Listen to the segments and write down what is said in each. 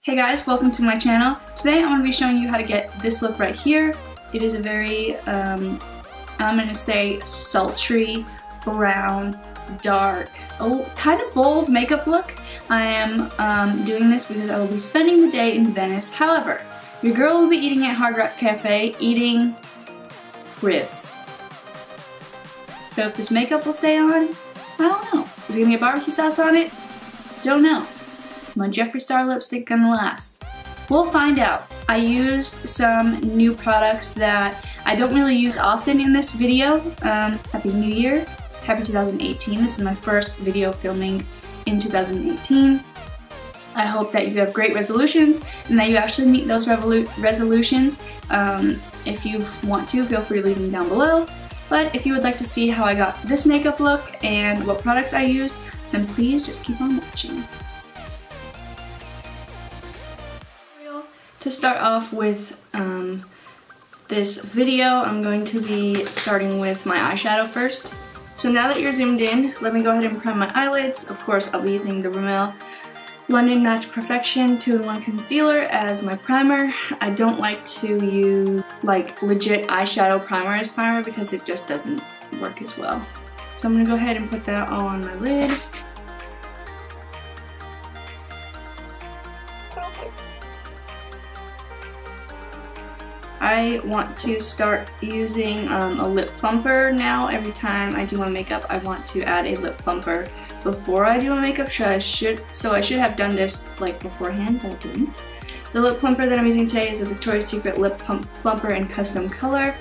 Hey guys, welcome to my channel. Today I'm going to be showing you how to get this look right here. It is a very, I'm going to say sultry, brown, dark, kind of bold makeup look. I am doing this because I will be spending the day in Venice. However, your girl will be eating at Hard Rock Cafe, eating ribs. So if this makeup will stay on, I don't know. Is it going to get barbecue sauce on it? Don't know. Is my Jeffree Star lipstick going to last? We'll find out. I used some new products that I don't really use often in this video. Happy New Year. Happy 2018. This is my first video filming in 2018. I hope that you have great resolutions and that you actually meet those resolutions. If you want to, feel free to leave them down below. But if you would like to see how I got this makeup look and what products I used, then please just keep on watching. To start off with this video, I'm going to be starting with my eyeshadow first. So now that you're zoomed in, let me go ahead and prime my eyelids. Of course, I'll be using the Rimmel London Match Perfection 2-in-1 Concealer as my primer. I don't like to use like legit eyeshadow primer as primer because it just doesn't work as well. So I'm going to go ahead and put that all on my lid. I want to start using a lip plumper now. Every time I do my makeup, I want to add a lip plumper before I do my makeup. So I should have done this like beforehand, but I didn't. The lip plumper that I'm using today is a Victoria's Secret lip plumper in custom color.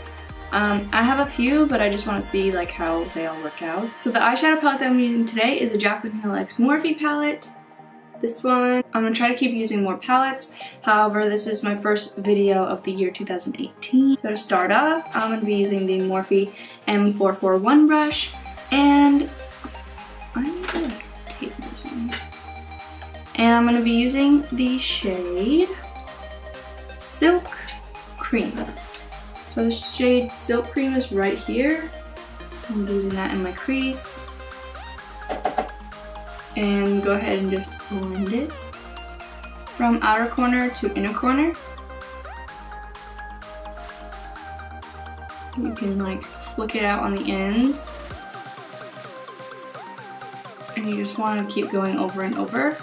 I have a few, but I just want to see like how they all work out. So the eyeshadow palette that I'm using today is a Jaclyn Hill X Morphe palette. This one, I'm going to try to keep using more palettes. However, this is my first video of the year 2018. So to start off, I'm going to be using the Morphe M441 brush. And I need to like tape this one. And I'm going to be using the shade Silk Cream. So the shade Silk Cream is right here. I'm using that in my crease. And go ahead and just blend it from outer corner to inner corner. You can like flick it out on the ends. And you just want to keep going over and over.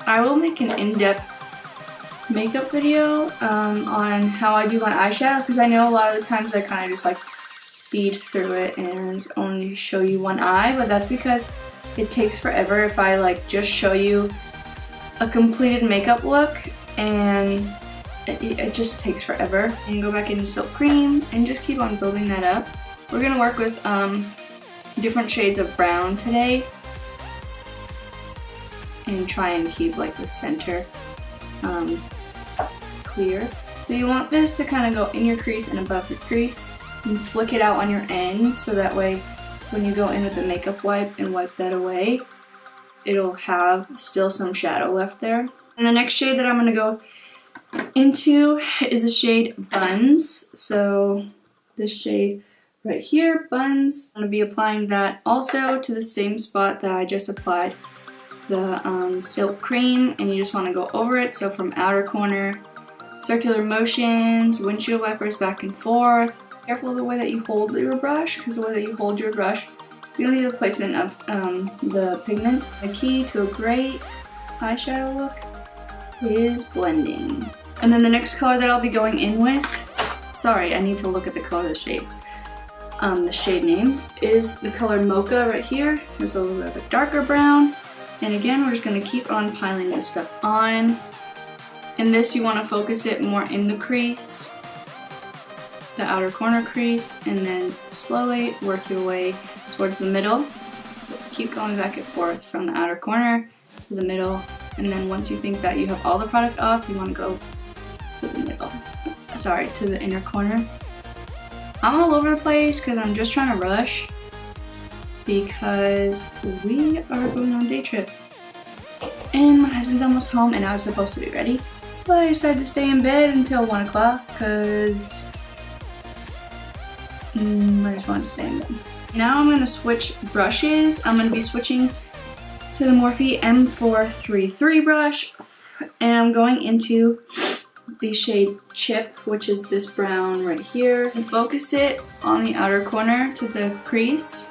I will make an in-depth makeup video on how I do my eyeshadow because I know a lot of the times I kind of just like speed through it and only show you one eye, but that's because it takes forever if I like just show you a completed makeup look, and it just takes forever. And go back into Silk Cream and just keep on building that up. We're gonna work with different shades of brown today and try and keep like the center clear. So you want this to kind of go in your crease and above your crease and flick it out on your ends so that way when you go in with the makeup wipe and wipe that away, it'll have still some shadow left there. And the next shade that I'm going to go into is the shade Buns. So this shade right here, Buns. I'm going to be applying that also to the same spot that I just applied the Silk Cream, and you just want to go over it. So from outer corner, circular motions, windshield wipers back and forth. Careful of the way that you hold your brush, because the way that you hold your brush is going to be the placement of the pigment. The key to a great eyeshadow look is blending. And then the next color that I'll be going in with, sorry, I need to look at the color of the shades. The shade names is the color Mocha right here. There's a little bit of a darker brown. And again, we're just going to keep on piling this stuff on. In this, you want to focus it more in the crease, the outer corner crease, and then slowly work your way towards the middle. Keep going back and forth from the outer corner to the middle, and then once you think that you have all the product off, you want to go to the middle. Sorry, to the inner corner. I'm all over the place because I'm just trying to rush because we are going on a day trip. And my husband's almost home and I was supposed to be ready, but I decided to stay in bed until 1 o'clock because I just wanted to stay in bed. Now I'm going to switch brushes. I'm going to be switching to the Morphe M433 brush. And I'm going into the shade Chip, which is this brown right here. And focus it on the outer corner to the crease,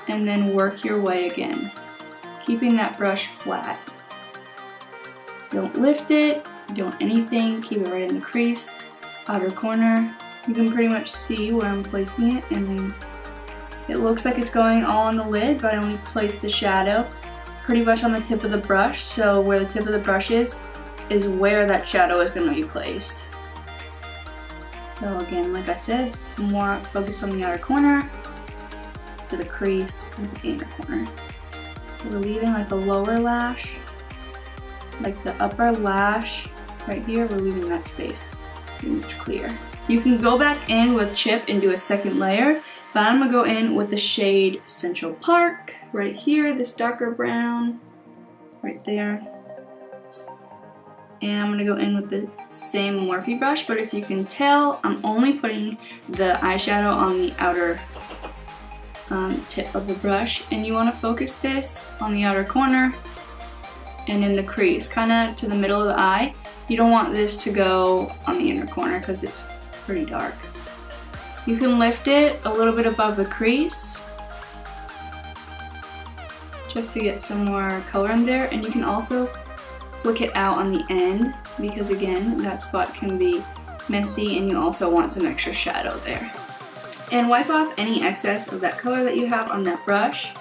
and then work your way again, keeping that brush flat. Don't lift it, don't anything, keep it right in the crease, outer corner. You can pretty much see where I'm placing it, and then it looks like it's going all on the lid, but I only placed the shadow pretty much on the tip of the brush, so where the tip of the brush is where that shadow is going to be placed. So again, like I said, more focus on the outer corner, to the crease, and to the inner corner. So we're leaving like the lower lash, like the upper lash right here, we're leaving that space pretty much clear. You can go back in with Chip and do a second layer, but I'm going to go in with the shade Central Park right here, this darker brown right there. And I'm going to go in with the same Morphe brush, but if you can tell, I'm only putting the eyeshadow on the outer tip of the brush, and you want to focus this on the outer corner and in the crease, kind of to the middle of the eye. You don't want this to go on the inner corner because it's pretty dark. You can lift it a little bit above the crease just to get some more color in there, and you can also flick it out on the end because again, that spot can be messy and you also want some extra shadow there. And wipe off any excess of that color that you have on that brush.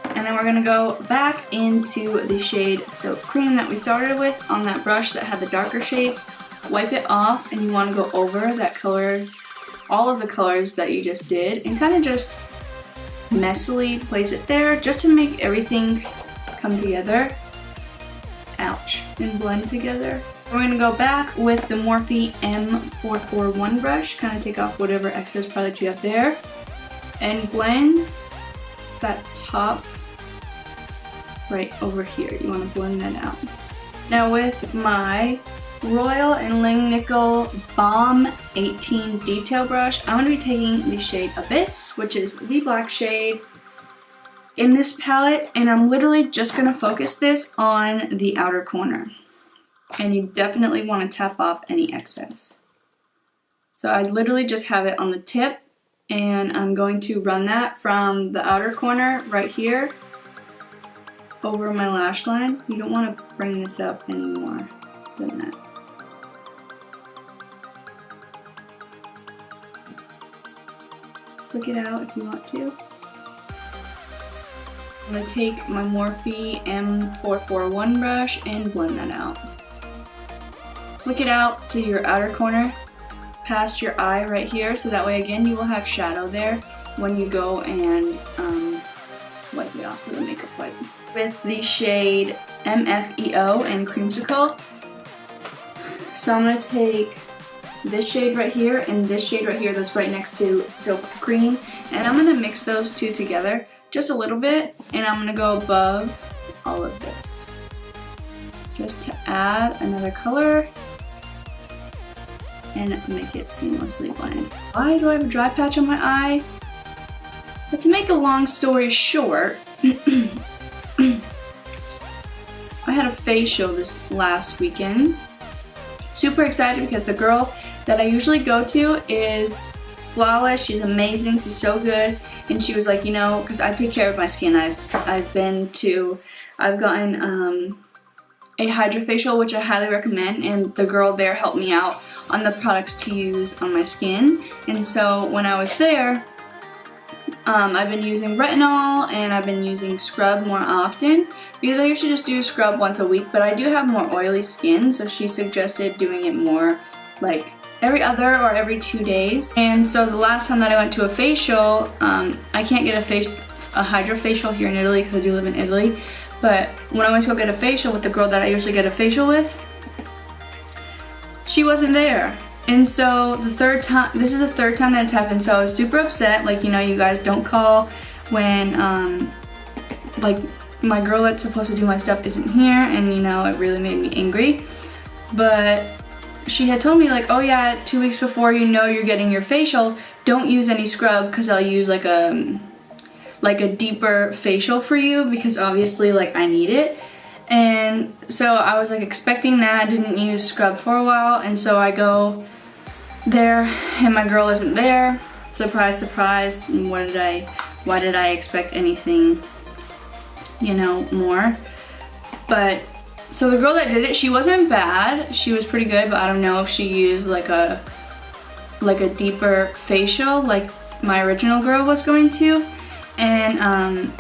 And then we're going to go back into the shade Soap Cream that we started with on that brush that had the darker shades. Wipe it off, and you want to go over that color, all of the colors that you just did, and kind of just messily place it there just to make everything come together. Ouch. And blend together. We're going to go back with the Morphe M441 brush, kind of take off whatever excess product you have there, and blend that top right over here. You want to blend that out. Now with my Royal and Langnickel Balm 18 detail brush, I'm going to be taking the shade Abyss, which is the black shade in this palette, and I'm literally just going to focus this on the outer corner. And you definitely want to tap off any excess. So I literally just have it on the tip, and I'm going to run that from the outer corner right here over my lash line. You don't want to bring this up any more than that. Flick it out if you want to. I'm going to take my Morphe M441 brush and blend that out. Flick it out to your outer corner, past your eye right here, so that way again you will have shadow there when you go and wipe it off with a makeup wipe. With the shade MFEO and Creamsicle, so I'm going to take this shade right here and this shade right here that's right next to Soap Cream, and I'm going to mix those two together just a little bit, and I'm going to go above all of this just to add another color and make it seamlessly blend. Why do I have a dry patch on my eye? But to make a long story short, I had a facial this last weekend. Super excited because the girl that I usually go to is flawless. She's amazing. She's so good. And she was like, you know, because I take care of my skin. I've gotten a hydrofacial, which I highly recommend, and the girl there helped me out on the products to use on my skin. And so when I was there, I've been using retinol and I've been using scrub more often because I usually just do scrub once a week, but I do have more oily skin, so she suggested doing it more like every other or every 2 days. And so the last time that I went to a facial, I can't get a hydrofacial here in Italy because I do live in Italy, but when I went to go get a facial with the girl that I usually get a facial with, she wasn't there. And so the third time, this is the third time that it's happened, so I was super upset. Like, you know, you guys don't call when, like, my girl that's supposed to do my stuff isn't here, and, you know, it really made me angry. But she had told me, like, oh yeah, 2 weeks before you know you're getting your facial, don't use any scrub, because I'll use, like a deeper facial for you, because obviously, like, I need it. And so I was like expecting that, didn't use scrub for a while, and so I go there and my girl isn't there. Surprise, surprise. Why did I expect anything, you know, more? But so the girl that did it, she wasn't bad. She was pretty good, but I don't know if she used like a deeper facial like my original girl was going to. And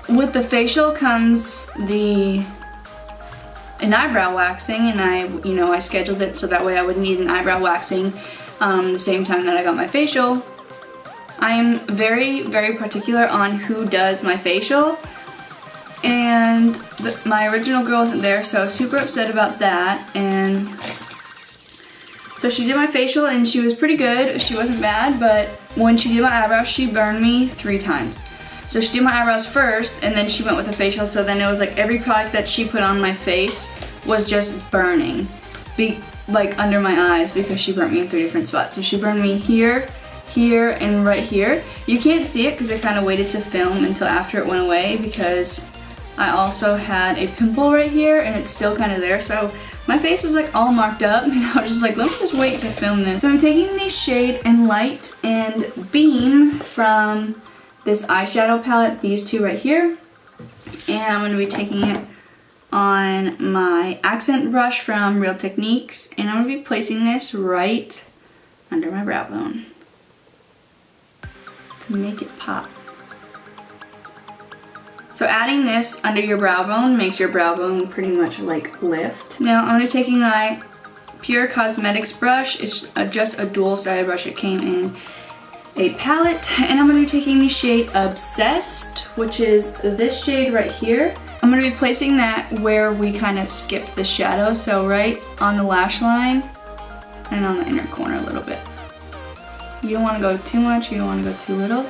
with the facial comes an eyebrow waxing, and I scheduled it so that way I would need an eyebrow waxing the same time that I got my facial. I am very, very particular on who does my facial, and my original girl isn't there, so I was super upset about that. And so she did my facial and she was pretty good. She wasn't bad, but when she did my eyebrows, she burned me 3 times. So she did my eyebrows first, and then she went with a facial, so then it was like every product that she put on my face was just burning, like under my eyes, because she burnt me in 3 different spots. So she burned me here, here, and right here. You can't see it because I kind of waited to film until after it went away, because I also had a pimple right here and it's still kind of there. So my face is like all marked up, and I was just like, let me just wait to film this. So I'm taking the shade and Light and Beam from this eyeshadow palette, these 2 right here, and I'm going to be taking it on my accent brush from Real Techniques, and I'm going to be placing this right under my brow bone to make it pop. So adding this under your brow bone makes your brow bone pretty much like lift. Now I'm going to be taking my Pure Cosmetics brush. It's just a dual-sided brush. It came in a palette, and I'm going to be taking the shade Obsessed, which is this shade right here. I'm going to be placing that where we kind of skipped the shadow, so right on the lash line and on the inner corner a little bit. You don't want to go too much, you don't want to go too little.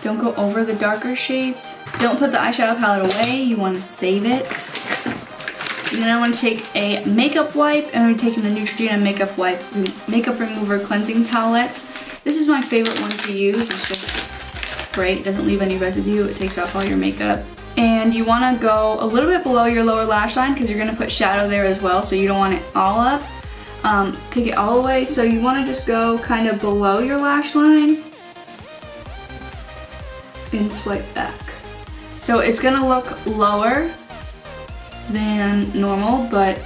Don't go over the darker shades. Don't put the eyeshadow palette away, you want to save it. And then I want to take a makeup wipe, and I'm taking the Neutrogena makeup remover cleansing towelettes. This is my favorite one to use. It's just great. It doesn't leave any residue. It takes off all your makeup. And you want to go a little bit below your lower lash line because you're going to put shadow there as well, so you don't want it all up. Take it all the way. So you want to just go kind of below your lash line and swipe back. So it's going to look lower than normal, but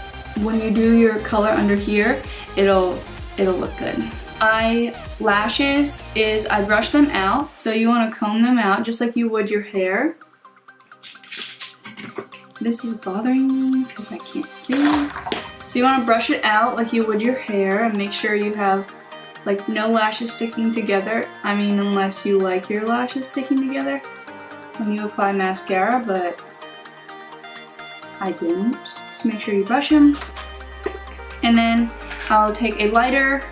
when you do your color under here, it'll look good. Eyelashes is I brush them out, so you want to comb them out just like you would your hair. This is bothering me because I can't see. So you want to brush it out like you would your hair, and make sure you have like no lashes sticking together. I mean, unless you like your lashes sticking together when you apply mascara, but I didn't. Just make sure you brush them. And then I'll take a lighter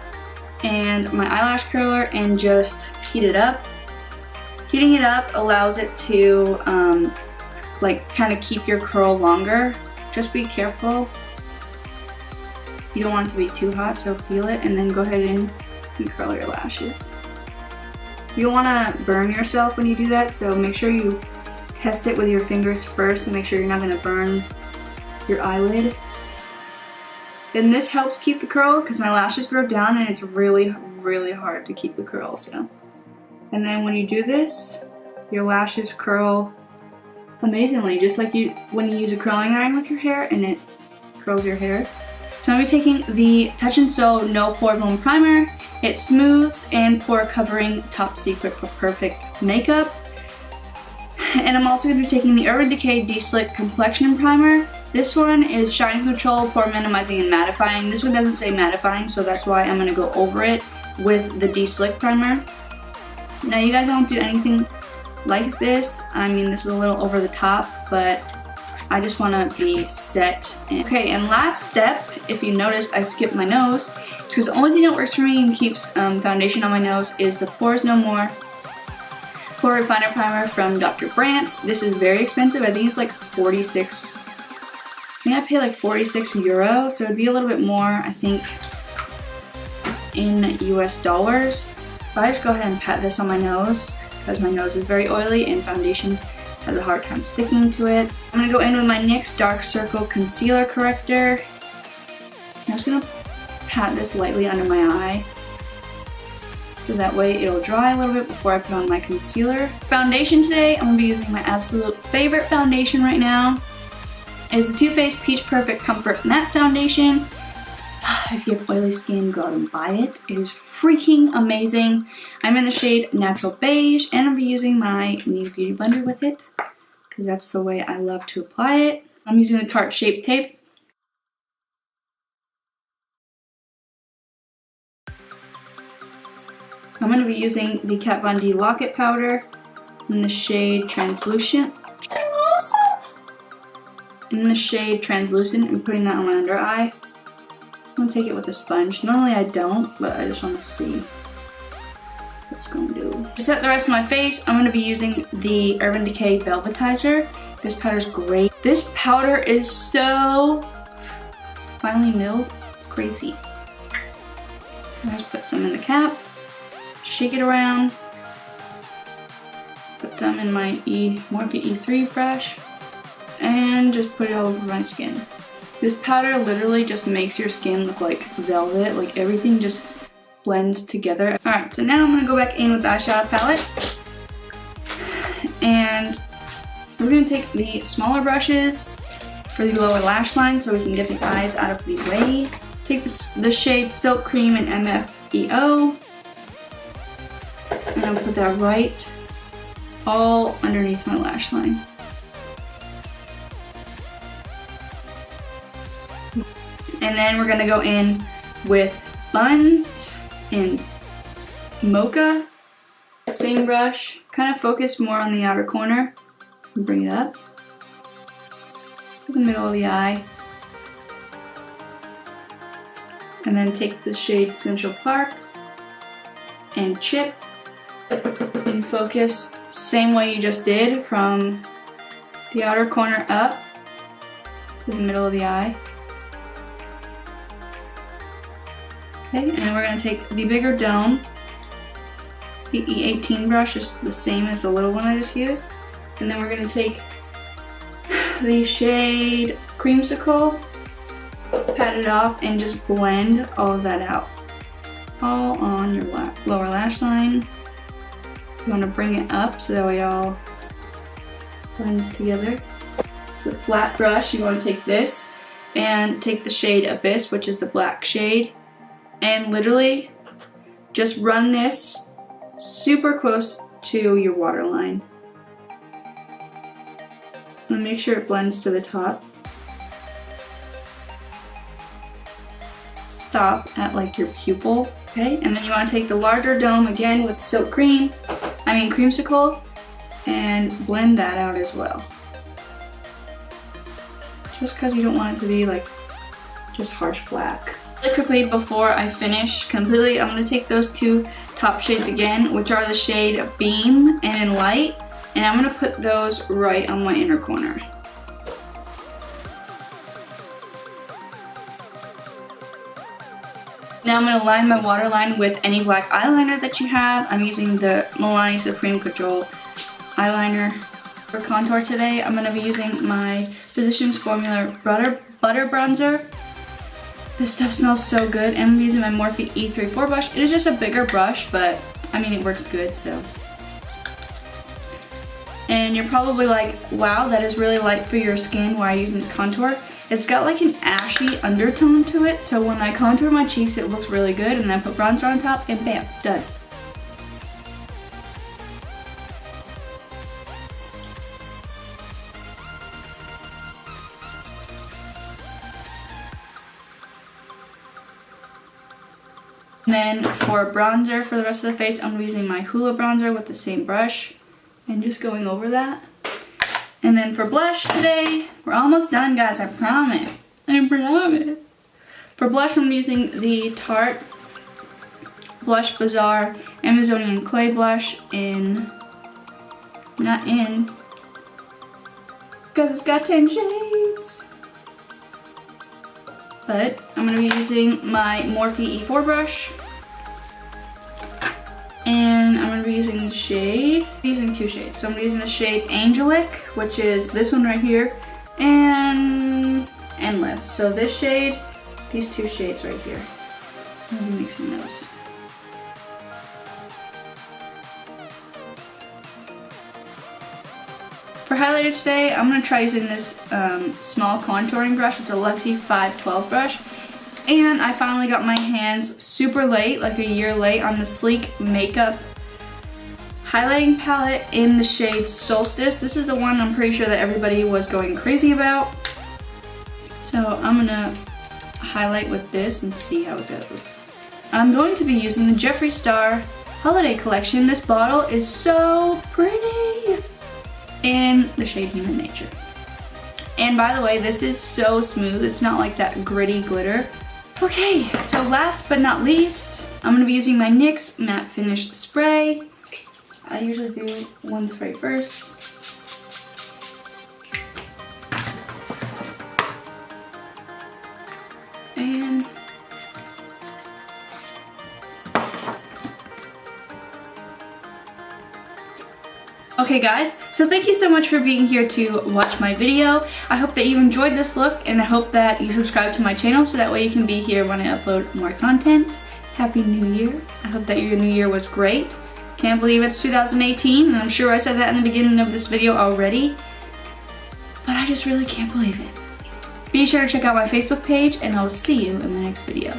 and my eyelash curler and just heat it up. Heating it up allows it to like kind of keep your curl longer. Just be careful. You don't want it to be too hot, so feel it and then go ahead and curl your lashes. You don't want to burn yourself when you do that, so make sure you test it with your fingers first to make sure you're not going to burn your eyelid. And this helps keep the curl because my lashes grow down and it's really, really hard to keep the curl. So, and then when you do this, your lashes curl amazingly, just like when you use a curling iron with your hair and it curls your hair. So I'm going to be taking the Touch in So No Pore Bloom Primer. It smooths and pore covering, top secret for perfect makeup. And I'm also going to be taking the Urban Decay Deslick Complexion Primer. This one is Shine Control, Pore Minimizing, and Mattifying. This one doesn't say mattifying, so that's why I'm going to go over it with the Deslick Primer. Now you guys don't do anything like this. I mean, this is a little over the top, but I just want to be set. Okay, and last step, if you noticed I skipped my nose, it's because the only thing that works for me and keeps foundation on my nose is the Pores No More Pore Refiner Primer from Dr. Brandts. This is very expensive. I think it's like 46. I think I pay like 46 euro, so it'd be a little bit more, I think, in US dollars. But I just go ahead and pat this on my nose because my nose is very oily and foundation has a hard time sticking to it. I'm going to go in with my NYX Dark Circle Concealer Corrector. I'm just going to pat this lightly under my eye, so that way it'll dry a little bit before I put on my concealer. Foundation today, I'm going to be using my absolute favorite foundation right now. It's the Too Faced Peach Perfect Comfort Matte Foundation. If you have oily skin, go out and buy it. It is freaking amazing. I'm in the shade Natural Beige, and I'll be using my new Beauty Blender with it, because that's the way I love to apply it. I'm using the Tarte Shape Tape. I'm going to be using the Kat Von D Lock-It Powder in the shade Translucent. And putting that on my under eye. I'm going to take it with a sponge. Normally I don't, but I just want to see what it's going to do. To set the rest of my face, I'm going to be using the Urban Decay Velvetizer. This powder's great. This powder is so finely milled. It's crazy. I just put some in the cap. Shake it around. Put some in my Morphe E3 brush. And just put it all over my skin. This powder literally just makes your skin look like velvet. Like everything just blends together. Alright, so now I'm going to go back in with the eyeshadow palette. And we're going to take the smaller brushes for the lower lash line so we can get the eyes out of the way. Take the shade Silk Cream and MFEO. And I'll put that right all underneath my lash line. And then we're gonna go in with Buns and Mocha. Same brush, kind of focus more on the outer corner and bring it up to the middle of the eye. And then take the shade Central Park and chip and focus same way you just did from the outer corner up to the middle of the eye. Okay, and then we're going to take the bigger dome. The E18 brush is the same as the little one I just used. And then we're going to take the shade Creamsicle, pat it off, and just blend all of that out. All on your lower lash line. You want to bring it up so that way it all blends together. It's a flat brush. You want to take this and take the shade Abyss, which is the black shade. And literally just run this super close to your waterline. And make sure it blends to the top. Stop at your pupil, okay? And then you want to take the larger dome again with Creamsicle, and blend that out as well. Just because you don't want it to be just harsh black. Really quickly before I finish completely, I'm going to take those two top shades again, which are the shade Beam and in Light, and I'm going to put those right on my inner corner. Now I'm going to line my waterline with any black eyeliner that you have. I'm using the Milani Supreme Control eyeliner. For contour today, I'm going to be using my Physicians Formula Butter Bronzer. This stuff smells so good, and I'm using my Morphe E34 brush. It is just a bigger brush, but I mean it works good, so. And you're probably like, wow, that is really light for your skin. Why are you using this contour? It's got an ashy undertone to it, so when I contour my cheeks it looks really good, and then I put bronzer on top and bam, done. And then for bronzer for the rest of the face, I'm using my Hoola bronzer with the same brush and just going over that. And then for blush today, we're almost done, guys, I promise. I promise. For blush, I'm using the Tarte Blush Bazaar Amazonian Clay Blush because it's got 10 shades. But I'm going to be using my Morphe E4 brush. And I'm going to gonna be using the shade, I'm using two shades. So I'm using the shade Angelic, which is this one right here, and Endless. So this shade, these two shades right here. I'm gonna be mixing those. For highlighter today, I'm gonna try using this small contouring brush. It's a Luxie 512 brush. And I finally got my hands super late, like a year late, on the Sleek Makeup highlighting palette in the shade Solstice. This is the one I'm pretty sure that everybody was going crazy about. So I'm gonna highlight with this and see how it goes. I'm going to be using the Jeffree Star Holiday Collection. This bottle is so pretty in the shade Human Nature. And by the way, this is so smooth. It's not like that gritty glitter. Okay, so last but not least, I'm gonna be using my NYX Matte Finish Spray. I usually do one spray first. And okay guys, so thank you so much for being here to watch my video. I hope that you enjoyed this look, and I hope that you subscribe to my channel so that way you can be here when I upload more content. Happy New Year. I hope that your new year was great. Can't believe it's 2018, and I'm sure I said that in the beginning of this video already, but I just really can't believe it. Be sure to check out my Facebook page, and I'll see you in the next video.